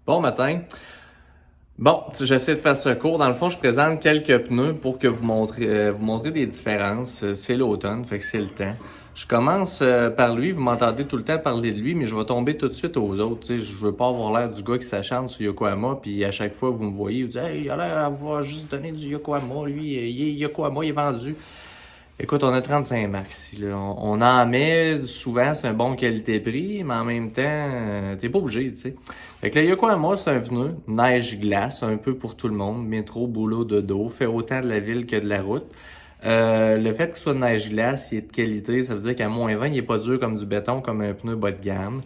Bon matin. Bon, j'essaie de faire ce cours. Dans le fond, je présente quelques pneus pour que vous montrez des différences. C'est l'automne, fait que c'est le temps. Je commence par lui. Vous m'entendez tout le temps parler de lui, mais je vais tomber tout de suite aux autres. Tu sais, je veux pas avoir l'air du gars qui s'acharne sur Yokohama, puis à chaque fois vous me voyez, vous dites « Hey, il a l'air d'avoir juste donné du Yokohama, lui, il est Yokohama, il est vendu. » Écoute, on a 35 marques ici, là. On en met souvent, c'est un bon qualité-prix, mais en même temps, t'es pas obligé, tu sais. Fait que le Yokohama, c'est un pneu neige-glace, un peu pour tout le monde, métro, boulot, dodo, fait autant de la ville que de la route. Le fait qu'il soit de neige-glace, il est de qualité, ça veut dire qu'à moins 20, il est pas dur comme du béton, comme un pneu bas de gamme.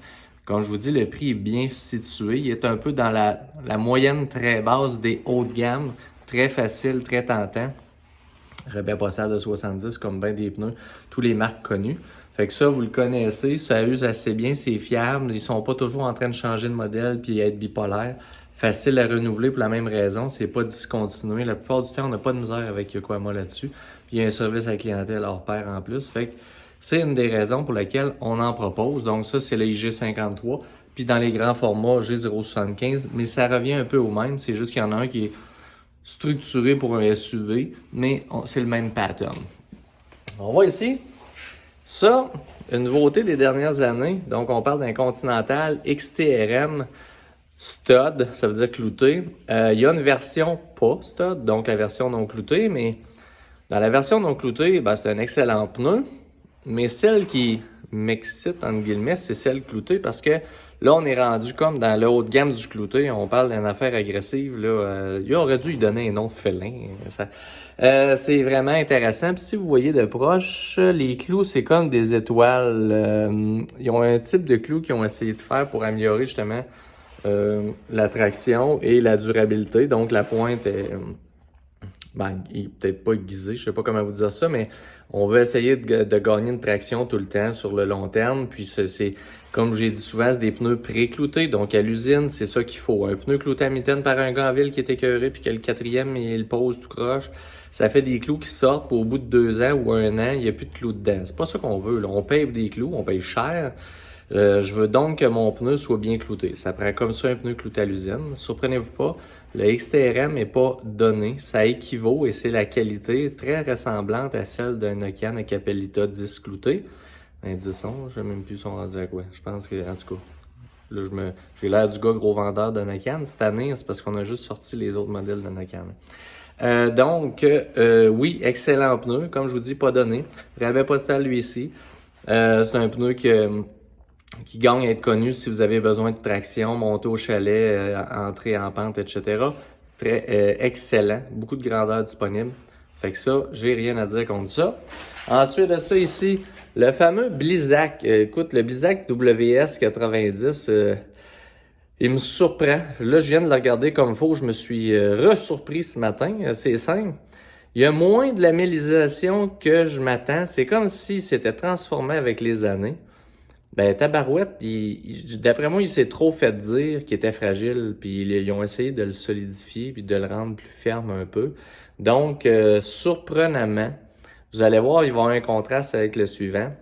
Comme je vous dis, le prix est bien situé. Il est un peu dans la moyenne très basse des hauts de gamme, très facile, très tentant. Rebelle Bossard de 70 comme bien des pneus, tous les marques connues. Fait que ça, vous le connaissez, ça use assez bien, c'est fiable, ils sont pas toujours en train de changer de modèle puis être bipolaire. Facile à renouveler pour la même raison, c'est pas discontinué. La plupart du temps, on n'a pas de misère avec Yokohama là-dessus. Puis il y a un service à la clientèle hors pair en plus. Fait que c'est une des raisons pour lesquelles on en propose. Donc ça, c'est le IG53. Puis dans les grands formats, G075, mais ça revient un peu au même. C'est juste qu'il y en a un qui est structuré pour un SUV, mais c'est le même pattern. On voit ici, ça, une nouveauté des dernières années. Donc, on parle d'un Continental XTRM stud, ça veut dire clouté. Il y a une version pas stud, donc la version non cloutée, mais dans la version non cloutée, ben, c'est un excellent pneu, mais celle qui m'excite, entre guillemets, c'est celle cloutée parce que là, on est rendu comme dans le haut de gamme du clouté. On parle d'une affaire agressive. Là, il aurait dû y donner un nom de félin. C'est vraiment intéressant. Puis si vous voyez de proche, les clous, c'est comme des étoiles. Ils ont un type de clous qu'ils ont essayé de faire pour améliorer justement la traction et la durabilité. Donc la pointe est... il est peut-être pas aiguisé, je sais pas comment vous dire ça, mais on veut essayer de gagner une traction tout le temps sur le long terme. Puis c'est comme j'ai dit souvent, c'est des pneus pré-cloutés. Donc à l'usine, c'est ça qu'il faut. Un pneu clouté à mitaine par un gars en ville qui est écœuré, puis que le quatrième, il pose tout croche. Ça fait des clous qui sortent, puis au bout de 2 ans ou 1 an, il n'y a plus de clous dedans. C'est pas ça qu'on veut, là. On paye des clous, on paye cher. Je veux donc que mon pneu soit bien clouté. Ça prend comme ça un pneu clouté à l'usine. Surprenez-vous pas, le XTRM n'est pas donné. Ça équivaut et c'est la qualité très ressemblante à celle d'un Nokian à Capellita 10 clouté. 10 je sais même plus son rendu à quoi. Je pense que, en tout cas, là, j'ai l'air du gars gros vendeur de Nokian. Cette année, c'est parce qu'on a juste sorti les autres modèles de Nokian. Oui, excellent pneu. Comme je vous dis, pas donné. Rabais postal, lui, ici. C'est un pneu qui gagne à être connu si vous avez besoin de traction, monter au chalet, entrer en pente, etc. Très excellent. Beaucoup de grandeur disponible. Fait que ça, j'ai rien à dire contre ça. Ensuite de ça ici, le fameux Blizzak. Écoute, le Blizzak WS90, il me surprend. Là, je viens de le regarder comme faut. Je me suis ressurpris ce matin. C'est simple. Il y a moins de lamellisation que je m'attends. C'est comme s'il s'était transformé avec les années. Ben, Tabarouette, d'après moi, il s'est trop fait dire qu'il était fragile, puis ils ont essayé de le solidifier, puis de le rendre plus ferme un peu. Donc, surprenamment, vous allez voir, il va y avoir un contraste avec le suivant.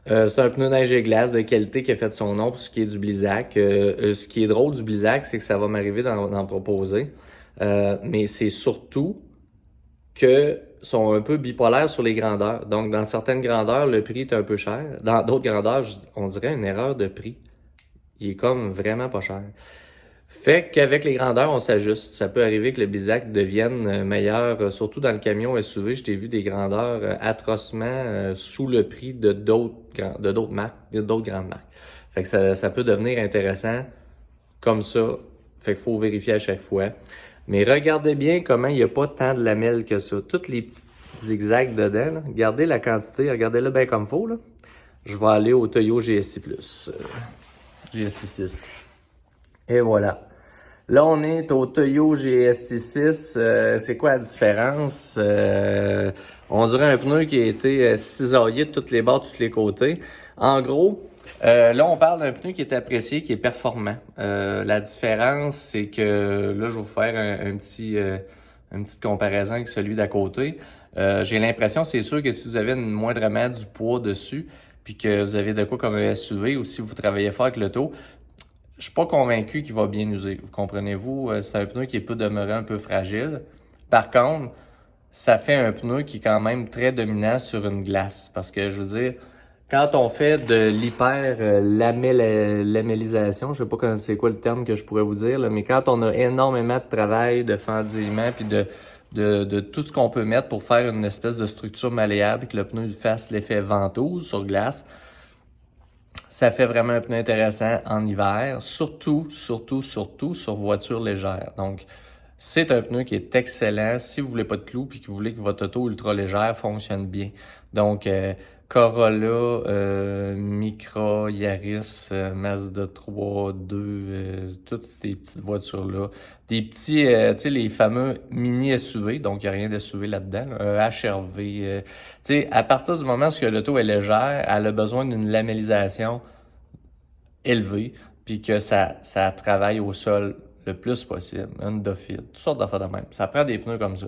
C'est un pneu neige et glace de qualité qui a fait son nom pour ce qui est du Blizzak. Ce qui est drôle du Blizzak, c'est que ça va m'arriver d'en proposer. Mais c'est surtout que sont un peu bipolaires sur les grandeurs. Donc, dans certaines grandeurs, le prix est un peu cher. Dans d'autres grandeurs, on dirait une erreur de prix. Il est comme vraiment pas cher. Fait qu'avec les grandeurs, on s'ajuste. Ça peut arriver que le Blizzak devienne meilleur, surtout dans le camion SUV. Je t'ai vu des grandeurs atrocement sous le prix de d'autres marques, d'autres grandes marques. Fait que ça peut devenir intéressant comme ça. Fait qu'il faut vérifier à chaque fois. Mais regardez bien comment il n'y a pas tant de lamelles que ça. Toutes les petits zigzags dedans, là. Regardez la quantité, regardez-le bien comme il faut. Là. Je vais aller au Toyo GSI+. GSI6. Et voilà. Là, on est au Toyo GSI6. C'est quoi la différence? On dirait un pneu qui a été cisaillé de toutes les bords, de tous les côtés. En gros, là, on parle d'un pneu qui est apprécié, qui est performant. La différence, c'est que là, je vais vous faire une petite comparaison avec celui d'à côté. J'ai l'impression, c'est sûr que si vous avez moindrement du poids dessus, puis que vous avez de quoi comme un SUV, ou si vous travaillez fort avec l'auto, je suis pas convaincu qu'il va bien user. Vous comprenez-vous? C'est un pneu qui peut demeurer un peu fragile. Par contre, ça fait un pneu qui est quand même très dominant sur une glace. Parce que, je veux dire, quand on fait de lamellisation, je sais pas c'est quoi le terme que je pourrais vous dire, là, mais quand on a énormément de travail, de fendillement, puis de tout ce qu'on peut mettre pour faire une espèce de structure malléable, et que le pneu fasse l'effet ventouse sur glace, ça fait vraiment un pneu intéressant en hiver, surtout sur voiture légère. Donc, c'est un pneu qui est excellent si vous voulez pas de clous puis que vous voulez que votre auto ultra légère fonctionne bien. Donc, Corolla, Micra, Yaris, Mazda 3, 2, toutes ces petites voitures-là. Des petits, tu sais, les fameux mini SUV, donc il n'y a rien de SUV là-dedans, HRV. Tu sais, à partir du moment où l'auto est légère, elle a besoin d'une lamellisation élevée, puis que ça travaille au sol le plus possible, Honda Fit, toutes sortes d'affaires de même. Ça prend des pneus comme ça.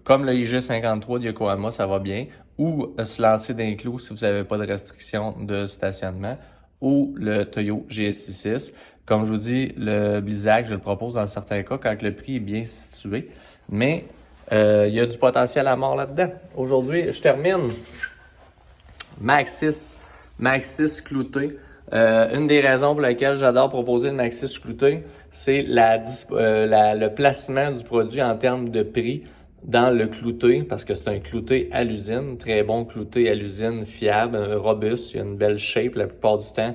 Comme le IG53 de Yokohama, ça va bien. Ou se lancer d'un clou si vous n'avez pas de restriction de stationnement. Ou le Toyo GSI6. Comme je vous dis, le Blizzak, je le propose dans certains cas quand le prix est bien situé. Mais il y a du potentiel à mort là-dedans. Aujourd'hui, je termine. Maxxis clouté. Une des raisons pour lesquelles j'adore proposer le Maxxis clouté, c'est le placement du produit en termes de prix dans le clouté, parce que c'est un clouté à l'usine, très bon clouté à l'usine, fiable, robuste, il y a une belle shape la plupart du temps,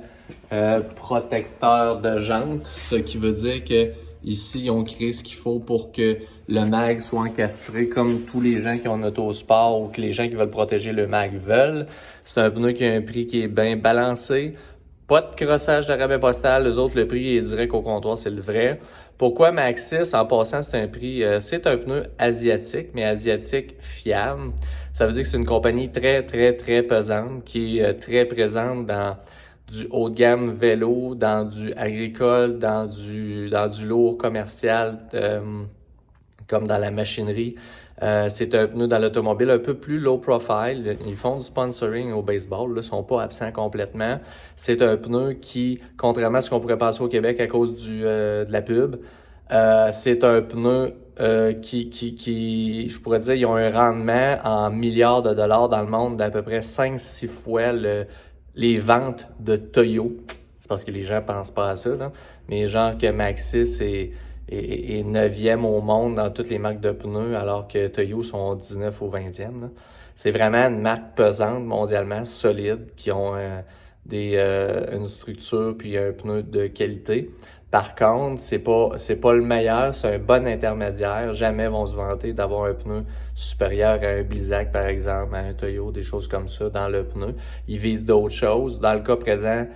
protecteur de jantes, ce qui veut dire que ici, ils ont créé ce qu'il faut pour que le mag soit encastré comme tous les gens qui ont un autosport ou que les gens qui veulent protéger le mag veulent. C'est un pneu qui a un prix qui est bien balancé. Pas de crossage de rabais postal. Les autres, le prix est direct au comptoir, c'est le vrai. Pourquoi Maxxis, en passant, c'est un prix, c'est un pneu asiatique, mais asiatique fiable. Ça veut dire que c'est une compagnie très pesante, qui est très présente dans du haut de gamme vélo, dans du agricole, dans du lourd commercial, comme dans la machinerie. C'est un pneu dans l'automobile un peu plus low profile. Ils font du sponsoring au baseball, là, ils sont pas absents complètement. C'est un pneu qui, contrairement à ce qu'on pourrait penser au Québec à cause de la pub, c'est un pneu qui, je pourrais dire, ils ont un rendement en milliards de dollars dans le monde d'à peu près 5-6 fois les ventes de Toyo. C'est parce que les gens pensent pas à ça, là. Mais genre que Maxxis est 9e au monde dans toutes les marques de pneus, alors que Toyo sont 19 ou 20e. Là. C'est vraiment une marque pesante mondialement, solide, qui ont une structure puis un pneu de qualité. Par contre, c'est pas le meilleur, c'est un bon intermédiaire. Jamais vont se vanter d'avoir un pneu supérieur à un Blizzak, par exemple, à un Toyo, des choses comme ça dans le pneu. Ils visent d'autres choses. Dans le cas présent,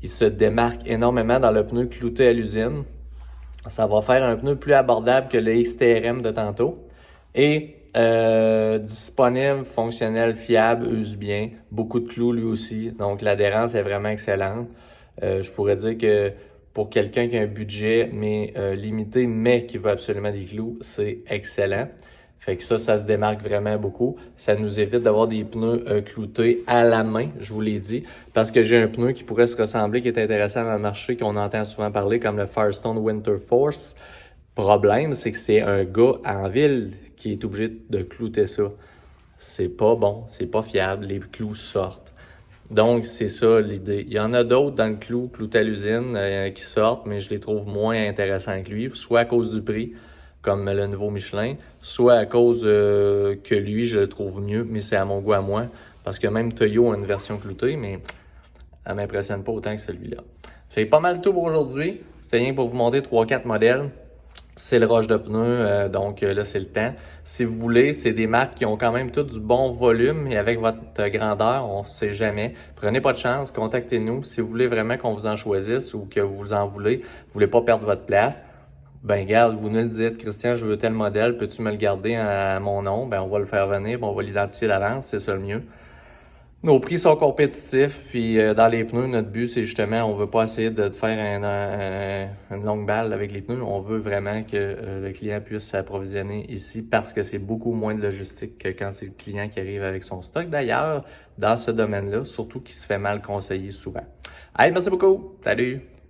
ils se démarquent énormément dans le pneu clouté à l'usine. Ça va faire un pneu plus abordable que le XTRM de tantôt. Et disponible, fonctionnel, fiable, use bien. Beaucoup de clous lui aussi. Donc l'adhérence est vraiment excellente. Je pourrais dire que pour quelqu'un qui a un budget limité, mais qui veut absolument des clous, c'est excellent. Fait que ça se démarque vraiment beaucoup. Ça nous évite d'avoir des pneus cloutés à la main, je vous l'ai dit, parce que j'ai un pneu qui pourrait se ressembler, qui est intéressant dans le marché, qu'on entend souvent parler, comme le Firestone Winter Force. Problème, c'est que c'est un gars en ville qui est obligé de clouter ça. C'est pas bon, c'est pas fiable, les clous sortent. Donc, c'est ça l'idée. Il y en a d'autres dans le clouté à l'usine, qui sortent, mais je les trouve moins intéressants que lui, soit à cause du prix, comme le nouveau Michelin, soit à cause que lui, je le trouve mieux, mais c'est à mon goût à moi, parce que même Toyo a une version cloutée, mais elle m'impressionne pas autant que celui-là. C'est pas mal tout pour aujourd'hui. C'était rien pour vous montrer 3-4 modèles. C'est le rush de pneus, donc là, c'est le temps. Si vous voulez, c'est des marques qui ont quand même tout du bon volume et avec votre grandeur, on ne sait jamais. Prenez pas de chance, contactez-nous. Si vous voulez vraiment qu'on vous en choisisse ou que vous en voulez, vous voulez pas perdre votre place, ben garde, vous nous le dites, Christian, je veux tel modèle, peux-tu me le garder à mon nom? Ben on va le faire venir, on va l'identifier d'avance, c'est ça le mieux. Nos prix sont compétitifs, puis dans les pneus, notre but, c'est justement, on veut pas essayer de faire une longue balle avec les pneus. On veut vraiment que le client puisse s'approvisionner ici parce que c'est beaucoup moins de logistique que quand c'est le client qui arrive avec son stock. D'ailleurs, dans ce domaine-là, surtout qui se fait mal conseiller souvent. Allez, merci beaucoup. Salut!